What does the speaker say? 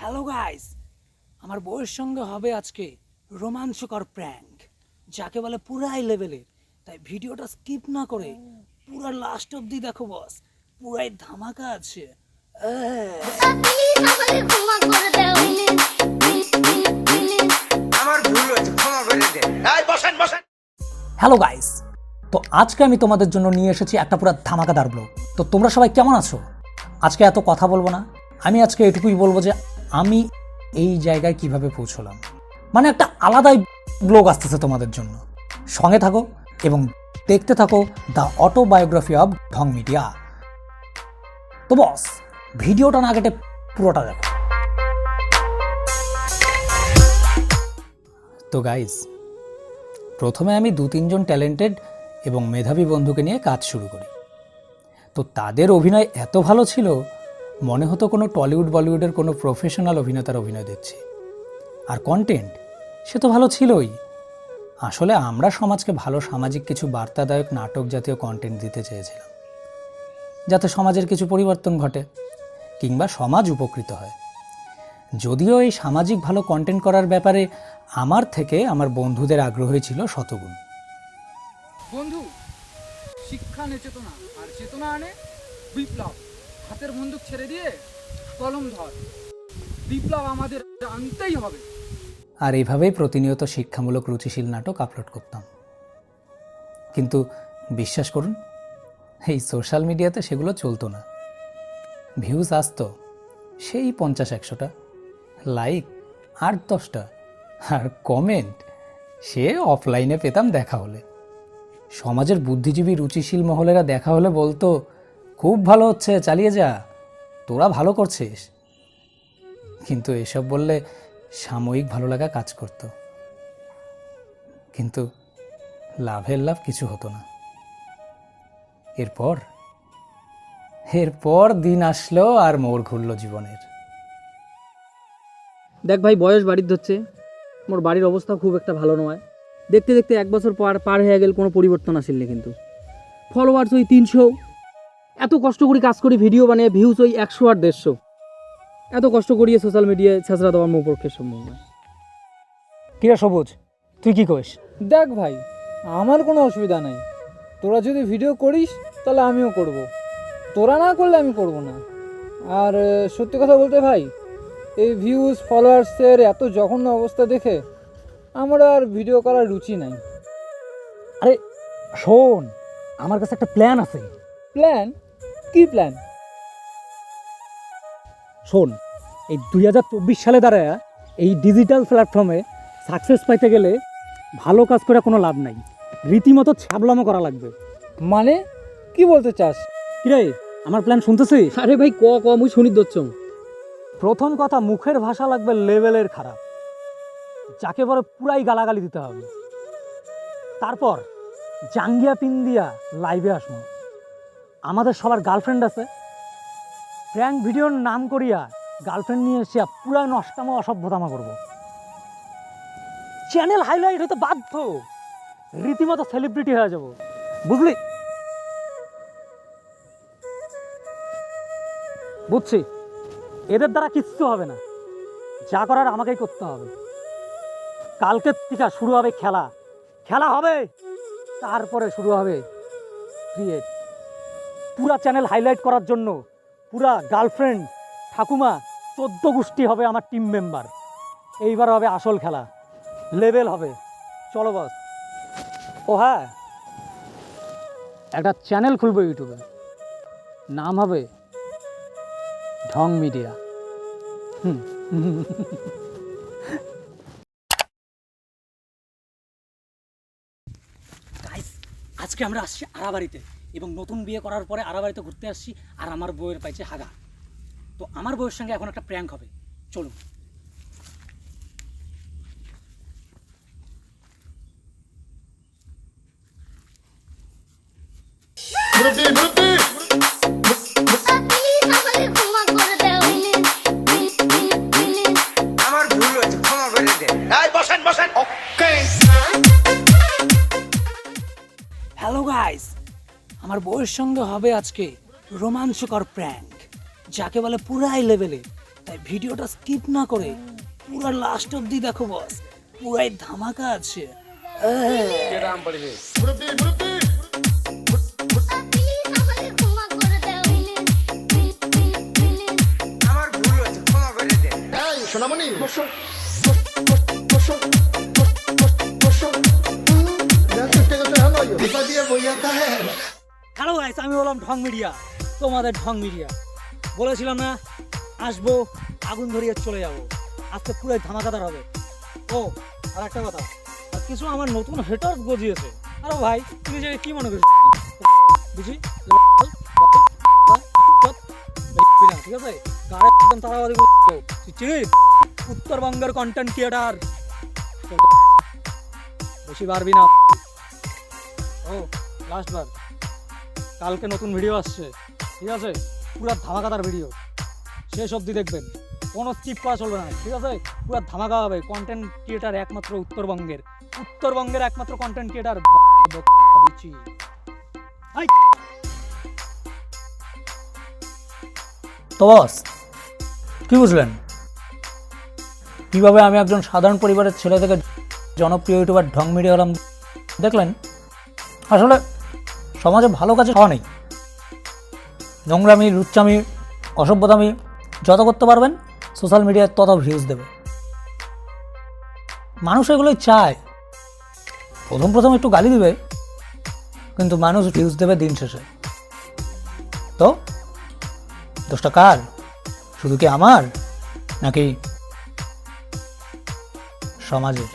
Hello guys, আমার বউয়ের সঙ্গে হবে আজকে রোমাঞ্চকর প্র্যাঙ্ক, যাকে বলে পুরাই লেভেলের। তাই ভিডিওটা স্কিপ না করে পুরা লাস্ট অবধি দেখো বস, পুরাই ধামাকা আছে। হ্যালো গাইস, তো আজকে আমি তোমাদের জন্য নিয়ে এসেছি একটা পুরো ধামাকাদার ব্লগ। তো তোমরা সবাই কেমন আছো? আজকে এত কথা বলবো না, আমি আজকে এটুকুই বলবো যে আমি এই জায়গায় কিভাবে পৌঁছলাম। মানে একটা আলাদাই ব্লগ আসতেছে তোমাদের জন্য। সঙ্গে থাকো এবং দেখতে থাকো দ্য অটোবায়োগ্রাফি অফ ঢং মিডিয়া। তো বস, ভিডিওটা না কেটে পুরোটা দেখো। তো গাইস, প্রথমে আমি 2-3 জন ট্যালেন্টেড এবং মেধাবী বন্ধুকে নিয়ে কাজ শুরু করি। তো তাদের অভিনয় এত ভালো ছিল, মনে হতো কোনো টলিউড বলিউডের কোনো প্রফেশনাল অভিনেতার অভিনয় দেখছি। আর কন্টেন্ট সে তো ভালো ছিলই। আসলে আমরা সমাজকে ভালো সামাজিক কিছু বার্তাদায়ক নাটক জাতীয় কন্টেন্ট দিতে চেয়েছিলাম, যাতে সমাজের কিছু পরিবর্তন ঘটে কিংবা সমাজ উপকৃত হয়। যদিও এই সামাজিক ভালো কন্টেন্ট করার ব্যাপারে আমার থেকে আমার বন্ধুদের আগ্রহী ছিল শতগুণ। বন্ধু, শিক্ষা আনে চেতনা, আর চেতনা আনে বিপ্লব। হাতের বন্দুক ছেড়ে দিয়ে কলম ধর, বিপ্লব আমাদের আনতেই হবে। আর এইভাবেই প্রতিনিয়ত শিক্ষামূলক রুচিশীল নাটক আপলোড করতাম। কিন্তু বিশ্বাস করুন, এই সোশ্যাল মিডিয়াতে সেগুলো চলতো না। ভিউজ আসতো সেই 50-100টা, লাইক 8-10টা, আর কমেন্ট সে অফলাইনে পেতাম দেখা হলে। সমাজের বুদ্ধিজীবী রুচিশীল মহলেরা দেখা হলে বলতো, খুব ভালো হচ্ছে, চালিয়ে যা, তোরা ভালো করছিস। কিন্তু এসব বললে সাময়িক ভালো লাগা কাজ করত, কিন্তু লাভের লাভ কিছু হতো না। এরপর দিন আসলো আর মোড় ঘুরলো জীবনের। দেখ ভাই, বয়স বাড়ির ধরছে, মোর বাড়ির অবস্থা খুব একটা ভালো নয়। দেখতে দেখতে 1 বছর পার হয়ে গেল, কোনো পরিবর্তন আসেনি। কিন্তু ফলোয়ার্স ওই 300, এত কষ্ট করি কাজ করি, ভিডিও বানিয়ে ভিউজ ওই 100 আর 150, এত কষ্ট করিয়ে সোশ্যাল মিডিয়ায় ছেঁচড়া দেওয়ার মোর পক্ষে সম্ভব নয়। কিরা সবুজ, তুই কি কইস? দেখ ভাই, আমার কোনো অসুবিধা নাই। তোরা যদি ভিডিও করিস তাহলে আমিও করব, তোরা না করলে আমি করব না। আর সত্যি কথা বলতে ভাই, এই ভিউজ ফলোয়ার্সের এত জঘন্য অবস্থা দেখে আমার আর ভিডিও করার রুচি নাই। আরে শোন, আমার কাছে একটা প্ল্যান আছে। প্ল্যান? কি প্ল্যান? শোন, এই 2024 সালে দাঁড়ায় এই ডিজিটাল প্ল্যাটফর্মে সাকসেস পাইতে গেলে ভালো কাজ করে কোনো লাভ নাই, রীতিমতো ছ্যাবলামো করা লাগবে। মানে কি বলতে চাস? কিরে, আমার প্ল্যান শুনতেছিস? আরে ভাই, ক মুই শুনি দচ্ছ। প্রথম কথা, মুখের ভাষা লাগবে লেভেলের খারাপ, যাকে বলে পুরাই গালাগালি দিতে হবে। তারপর জাঙ্গিয়া পিন দিয়া লাইভে আসবো। আমাদের সবার গার্লফ্রেন্ড আছে, প্র্যাঙ্ক ভিডিওর নাম করিয়া গার্লফ্রেন্ড নিয়ে এসে পুরা নষ্টামো অসভ্যতামা করবো। চ্যানেল হাইলাইট হইতে বাধ্য, রীতিমতো সেলিব্রিটি হয়ে যাব, বুঝলি? বুঝছি, এদের দ্বারা কিচ্ছু হবে না, যা করার আমাকেই করতে হবে। কালকের থেকে শুরু হবে খেলা হবে, তারপরে শুরু হবে ক্রিয়েট। পুরা চ্যানেল হাইলাইট করার জন্য পুরা গার্লফ্রেন্ড, ঠাকুমা, 14 গোষ্ঠী হবে আমার টিম মেম্বার। এইবার হবে আসল খেলা, লেভেল হবে। চলো বস। ও হ্যাঁ, একটা চ্যানেল খুলবো ইউটিউবে, নাম হবে ঢং মিডিয়া। আজকে আমরা আসছি আরাবাড়িতে, এবং নতুন বিয়ে করার পরে আরাবাড়িতে ঘুরতে আসছি, আর আমার বউয়ের পাইছে হাগা। তো আমার বউয়ের সঙ্গে এখন একটা প্র্যাঙ্ক হবে, চলুন। হ্যালো গাইস, আমার বউয়ের সঙ্গে হবে আজকে রোমাঞ্চকর প্র্যাঙ্ক, যাকে বলে পুরাই লেভেলের। তাই ভিডিওটা স্কিপ না করে পুরো লাস্ট অবধি দেখো বস, পুরাই ধামাকা আছে। প্লিজ আমাকে ক্ষমা করে দাও, প্লিজ প্লিজ প্লিজ। আমার ভুল হয়েছে, ক্ষমা করে দে। সোনামণি হ্যালো গাইস, আমি বললাম ঢং মিডিয়া, তোমাদের ঢং মিডিয়া। বলেছিলাম না আসবো, আগুন ধরিয়ে চলে যাব, আজকে পুরো ধামাকাদার হবে। ও আর একটা কথা, আর কিছু আমার নতুন হেটার্স গজিয়েছে। আরে ভাই তুমি যে কি মনে করছো বুঝি, ঠিক আছে গাড়ি একদম তাড়াতাড়ি চিনিস, উত্তরবঙ্গের কন্টেন্ট ক্রিয়েটার, বেশি পারবি না। ও লাস্ট বার, কালকে নতুন ভিডিও আসছে, ঠিক আছে, পুরো ধামাকাদার ভিডিও, শেষ অবধি দেখবেন, কোনো স্কিপ করা চলবে না, ঠিক আছে, পুরো ধামাকা হবে। কন্টেন্ট ক্রিয়েটার একমাত্র উত্তরবঙ্গের একমাত্র কন্টেন্ট ক্রিয়েটার। তো বস কি বুঝলেন কিভাবে আমি একজন সাধারণ পরিবারের ছেলে থেকে জনপ্রিয় ইউটিউবার ঢং মিডিয়া হলাম? দেখলেন আসলে সমাজে ভালো কাজে খাওয়া নেই, নোংরামি, লুচ্চামি, অসভ্যতামি যত করতে পারবেন সোশ্যাল মিডিয়ায় তত ভিউজ দেবে। মানুষ এগুলোই চায়, প্রথম একটু গালি দিবে, কিন্তু মানুষ ভিউজ দেবে দিন শেষে। তো দোষটা কার? শুধু কি আমার, নাকি সমাজের?